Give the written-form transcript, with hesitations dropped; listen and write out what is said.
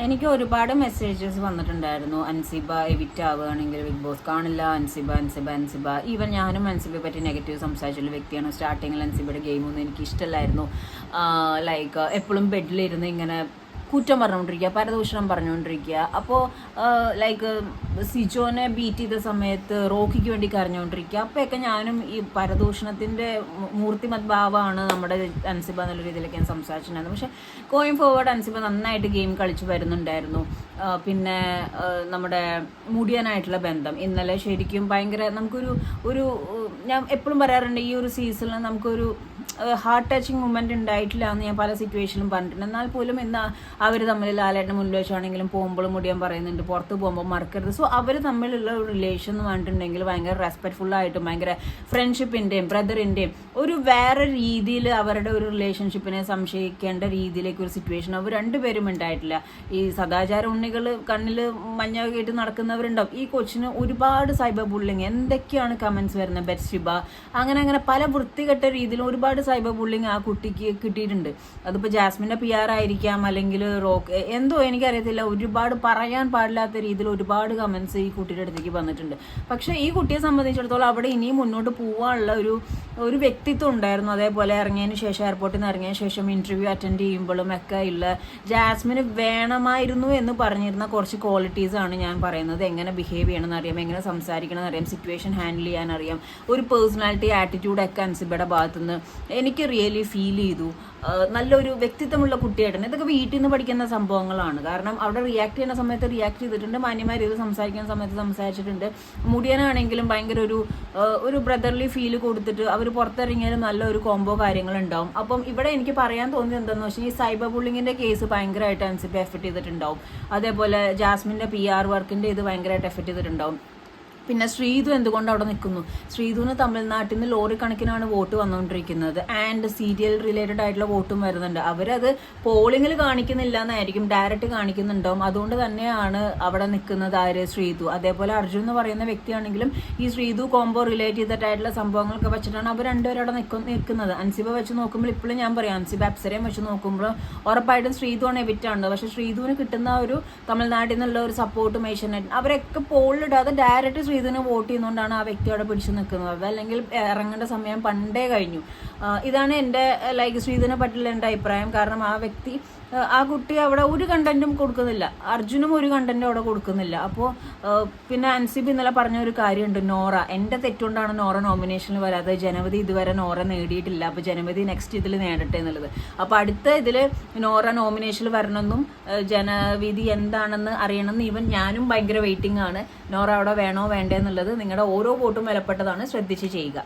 എനിക്ക് ഒരുപാട് മെസ്സേജസ് വന്നിട്ടുണ്ടായിരുന്നു. അൻസിബ എവിറ്റ് ആവുകയാണെങ്കിൽ ബിഗ് ബോസ് കാണില്ല, അൻസിബ. ഈവൻ ഞാനും അൻസിബയെ പറ്റി നെഗറ്റീവ് സംസാരിച്ചുള്ള വ്യക്തിയാണ്. സ്റ്റാർട്ടിങ്ങിൽ അൻസിബയുടെ ഗെയിമൊന്നും എനിക്ക് ഇഷ്ടമല്ലായിരുന്നു. ലൈക്ക് എപ്പോഴും ബെഡിലിരുന്ന് ഇങ്ങനെ കുറ്റം പറഞ്ഞുകൊണ്ടിരിക്കുക, പരദൂഷണം പറഞ്ഞുകൊണ്ടിരിക്കുക. അപ്പോൾ ലൈക്ക് സിജോനെ ബീറ്റ് ചെയ്ത സമയത്ത് റോക്കിക്ക് വേണ്ടി കരഞ്ഞുകൊണ്ടിരിക്കുക. അപ്പോഴൊക്കെ ഞാനും ഈ പരദൂഷണത്തിൻ്റെ മൂർത്തിമത് ഭാവമാണ് നമ്മുടെ അൻസിബ എന്നുള്ള രീതിയിലൊക്കെ ഞാൻ സംസാരിച്ചിട്ടുണ്ടായിരുന്നു. പക്ഷേ ഗോയിങ് ഫോർവേഡ് അൻസിബ നന്നായിട്ട് ഗെയിം കളിച്ച് വരുന്നുണ്ടായിരുന്നു. പിന്നെ നമ്മുടെ മുടിയനായിട്ടുള്ള ബന്ധം ഇന്നലെ ശരിക്കും ഭയങ്കര നമുക്കൊരു ഞാൻ എപ്പോഴും പറയാറുണ്ട്, ഈ ഒരു സീസണിൽ നമുക്കൊരു ഹാർട്ട് ടച്ചിങ് മൊമെൻറ്റ് ഉണ്ടായിട്ടില്ല എന്ന് ഞാൻ പല സിറ്റുവേഷനിലും പറഞ്ഞിട്ടുണ്ട്. എന്നാൽ പോലും ഇന്ന് അവർ തമ്മിൽ ലാലേട്ടൻ്റെ മുന്നിൽ വെച്ചാണെങ്കിലും പോകുമ്പോൾ മുടിയാൻ പറയുന്നുണ്ട്, പുറത്ത് പോകുമ്പോൾ മറക്കരുത്. സോ അവർ തമ്മിലുള്ള ഒരു റിലേഷൻ എന്ന് പറഞ്ഞിട്ടുണ്ടെങ്കിൽ ഭയങ്കര റെസ്പെക്ട്ഫുള്ളായിട്ടും ഭയങ്കര ഫ്രണ്ട്ഷിപ്പിൻ്റെയും ബ്രദറിൻ്റെയും ഒരു വേറെ രീതിയിൽ അവരുടെ ഒരു റിലേഷൻഷിപ്പിനെ സംശയിക്കേണ്ട രീതിയിലേക്ക് ഒരു സിറ്റുവേഷൻ അവർ രണ്ടുപേരും ഉണ്ടായിട്ടില്ല. ഈ സദാചാര ഉണ്ണികൾ കണ്ണിൽ മഞ്ഞ കേട്ട് നടക്കുന്നവരുണ്ടാവും. ഈ കൊച്ചിന് ഒരുപാട് സൈബർ ബുള്ളിങ്, എന്തൊക്കെയാണ് കമൻസ് വരുന്നത്, ബെറ്റ്ഷിബ അങ്ങനെ പല വൃത്തികെട്ട രീതിയിലും ഒരുപാട് സൈബർ ബുള്ളിങ് ആ കുട്ടിക്ക് കിട്ടിയിട്ടുണ്ട്. അതിപ്പോൾ ജാസ്മിൻ്റെ PR ആയിരിക്കാം, അല്ലെങ്കിൽ റോക്ക്, എന്തോ എനിക്കറിയത്തില്ല. ഒരുപാട് പറയാൻ പാടില്ലാത്ത രീതിയിൽ ഒരുപാട് കമൻസ് ഈ കുട്ടിയുടെ അടുത്തേക്ക് വന്നിട്ടുണ്ട്. പക്ഷേ ഈ കുട്ടിയെ സംബന്ധിച്ചിടത്തോളം അവിടെ ഇനിയും മുന്നോട്ട് പോകാനുള്ള ഒരു വ്യക്തിത്വം ഉണ്ടായിരുന്നു. അതേപോലെ ഇറങ്ങിയതിന് ശേഷം, എയർപോർട്ടിൽ നിന്ന് ഇറങ്ങിയ ശേഷം ഇൻ്റർവ്യൂ അറ്റൻഡ് ചെയ്യുമ്പോഴും ഒക്കെ ഉള്ള ജാസ്മിന് വേണമായിരുന്നു എന്ന് പറഞ്ഞിരുന്ന കുറച്ച് ക്വാളിറ്റീസാണ് ഞാൻ പറയുന്നത്. എങ്ങനെ ബിഹേവ് ചെയ്യണമെന്ന് അറിയാം, എങ്ങനെ സംസാരിക്കണം എന്നറിയാം, സിറ്റുവേഷൻ ഹാൻഡിൽ ചെയ്യാൻ അറിയാം, ഒരു പേഴ്സണാലിറ്റി ആറ്റിറ്റ്യൂഡൊക്കെ അൻസിബയുടെ ഭാഗത്തുനിന്ന് എനിക്ക് റിയലി ഫീൽ ചെയ്തു. നല്ലൊരു വ്യക്തിത്വമുള്ള കുട്ടിയായിട്ടാണ്. ഇതൊക്കെ വീട്ടിൽ നിന്ന് പഠിക്കുന്ന സംഭവങ്ങളാണ്. കാരണം അവിടെ റിയാക്ട് ചെയ്യുന്ന സമയത്ത് റിയാക്ട് ചെയ്തിട്ടുണ്ട്, മാന്യമായ ഇത് സംസാരിക്കുന്ന സമയത്ത് സംസാരിച്ചിട്ടുണ്ട്. മുടിയനാണെങ്കിലും ഭയങ്കര ഒരു ബ്രദർലി ഫീൽ കൊടുത്തിട്ട് അവർ പുറത്തിറങ്ങിയാലും നല്ലൊരു കോംബോ കാര്യങ്ങളുണ്ടാവും. അപ്പം ഇവിടെ എനിക്ക് പറയാൻ തോന്നിയത് എന്താണെന്ന് വെച്ചാൽ, ഈ സൈബർ ബുള്ളിങ്ങിൻ്റെ കേസ് ഭയങ്കരമായിട്ട് അൻസിബ എഫക്ട് ചെയ്തിട്ടുണ്ടാവും. അതേപോലെ ജാസ്മിൻ്റെ PR വർക്കിൻ്റെ ഇത് ഭയങ്കരമായിട്ട് എഫക്ട് ചെയ്തിട്ടുണ്ടാവും. പിന്നെ ശ്രീധു എന്തുകൊണ്ട് അവിടെ നിൽക്കുന്നു? ശ്രീധുവിന് തമിഴ്നാട്ടിൽ നിന്ന് ലോറി കണക്കിനാണ് വോട്ട് വന്നുകൊണ്ടിരിക്കുന്നത്. ആൻഡ് സീരിയൽ റിലേറ്റഡ് ആയിട്ടുള്ള വോട്ടും വരുന്നുണ്ട്. അവരത് പോളിങ്ങിൽ കാണിക്കുന്നില്ല എന്നായിരിക്കും, ഡയറക്റ്റ് കാണിക്കുന്നുണ്ടാവും. അതുകൊണ്ട് തന്നെയാണ് അവിടെ നിൽക്കുന്നത് ശ്രീധു. അതേപോലെ അർജുൻ എന്ന് പറയുന്ന വ്യക്തിയാണെങ്കിലും ഈ ശ്രീധു കോംബോ റിലേറ്റ് ചെയ്തിട്ടായിട്ടുള്ള സംഭവങ്ങളൊക്കെ വെച്ചിട്ടാണ് അവർ രണ്ടുപേരും അവിടെ നിൽക്കുന്നത്. അൻസിബ വെച്ച് നോക്കുമ്പോൾ ഇപ്പോഴും ഞാൻ പറയാം, അൻസിബ അപ്സരയും വെച്ച് നോക്കുമ്പോൾ ഉറപ്പായിട്ടും ശ്രീധുവാണ് എവിറ്റാണ്. പക്ഷേ ശ്രീധുവിന് കിട്ടുന്ന ഒരു തമിഴ്നാട്ടിൽ നിന്നുള്ള ഒരു സപ്പോർട്ടും ഏഷ്യനെറ്റ് അവരൊക്കെ പോളിലിടാതെ ഡയറക്റ്റ് ശ്രീധുവിനെ വോട്ട് ചെയ്യുന്നതുകൊണ്ടാണ് ആ വ്യക്തി അവിടെ പിടിച്ചു നിൽക്കുന്നത്. അല്ലെങ്കിൽ ഇറങ്ങേണ്ട സമയം പണ്ടേ കഴിഞ്ഞു. ഇതാണ് എൻ്റെ ശ്രീധുവിനെ പറ്റിയുള്ള എൻ്റെ അഭിപ്രായം. കാരണം ആ കുട്ടി അവിടെ ഒരു കണ്ടന്റും കൊടുക്കുന്നില്ല, അർജുനും ഒരു കണ്ടന്റും അവിടെ കൊടുക്കുന്നില്ല. അപ്പോൾ പിന്നെ അൻസിബ് ഇന്നലെ പറഞ്ഞ ഒരു കാര്യമുണ്ട്, നോറ എൻ്റെ തെറ്റുകൊണ്ടാണ് നോറ നോമിനേഷനിൽ വരാതെ. ജനവധി ഇതുവരെ നോറ നേടിയിട്ടില്ല, അപ്പോൾ ജനവധി നെക്സ്റ്റ് ഇതിൽ നേടട്ടെ എന്നുള്ളത്. അപ്പോൾ അടുത്ത ഇതിൽ നോറ നോമിനേഷനിൽ വരണമെന്നും ജനവിധി എന്താണെന്ന് അറിയണമെന്ന് ഈവൻ ഞാനും ഭയങ്കര വെയിറ്റിംഗ് ആണ്. നോറ അവിടെ വേണോ വേണ്ടേ എന്നുള്ളത് നിങ്ങളുടെ ഓരോ വോട്ടും വിലപ്പെട്ടതാണ്, ശ്രദ്ധിച്ച് ചെയ്യുക.